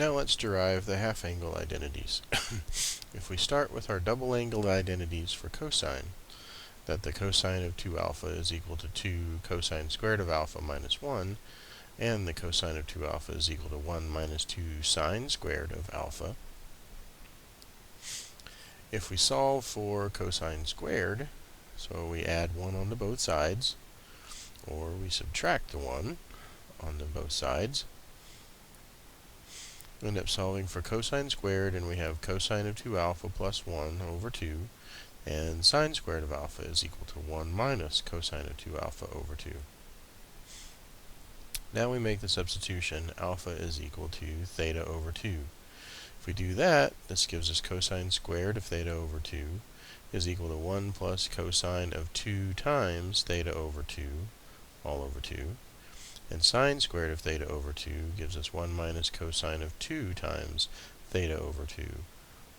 Now let's derive the half-angle identities. If we start with our double-angled identities for cosine, that the cosine of 2 alpha is equal to 2 cosine squared of alpha minus 1, and the cosine of 2 alpha is equal to 1 minus 2 sine squared of alpha. If we solve for cosine squared, so we add 1 onto both sides, or we subtract the 1 onto both sides, we end up solving for cosine squared, and we have cosine of 2 alpha plus 1 over 2, and sine squared of alpha is equal to 1 minus cosine of 2 alpha over 2. Now we make the substitution, alpha is equal to theta over 2. If we do that, this gives us cosine squared of theta over 2 is equal to 1 plus cosine of 2 times theta over 2, all over 2. And sine squared of theta over 2 gives us 1 minus cosine of 2 times theta over 2,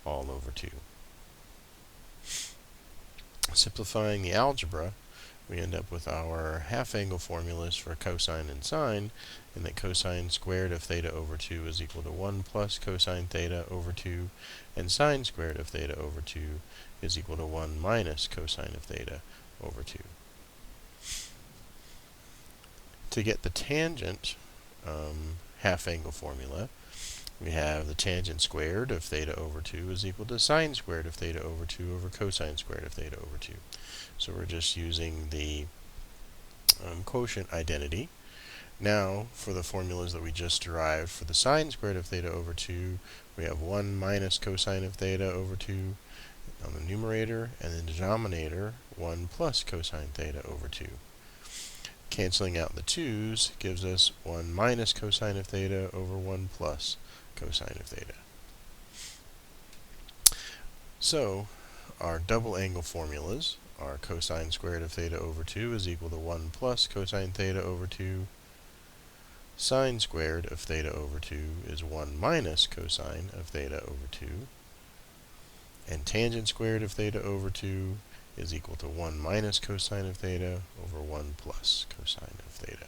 all over 2. Simplifying the algebra, we end up with our half-angle formulas for cosine and sine, and that cosine squared of theta over 2 is equal to 1 plus cosine theta over 2, and sine squared of theta over 2 is equal to 1 minus cosine of theta over 2. To get the tangent half-angle formula, we have the tangent squared of theta over 2 is equal to sine squared of theta over 2 over cosine squared of theta over 2. So we're just using the quotient identity. Now, for the formulas that we just derived, for the sine squared of theta over 2, we have 1 minus cosine of theta over 2 on the numerator, and the denominator 1 plus cosine theta over 2. Canceling out the 2's gives us 1 minus cosine of theta over 1 plus cosine of theta. So, our double angle formulas are cosine squared of theta over 2 is equal to 1 plus cosine theta over 2. Sine squared of theta over 2 is 1 minus cosine of theta over 2. And tangent squared of theta over 2 is equal to 1 minus cosine of theta over 1 plus cosine of theta.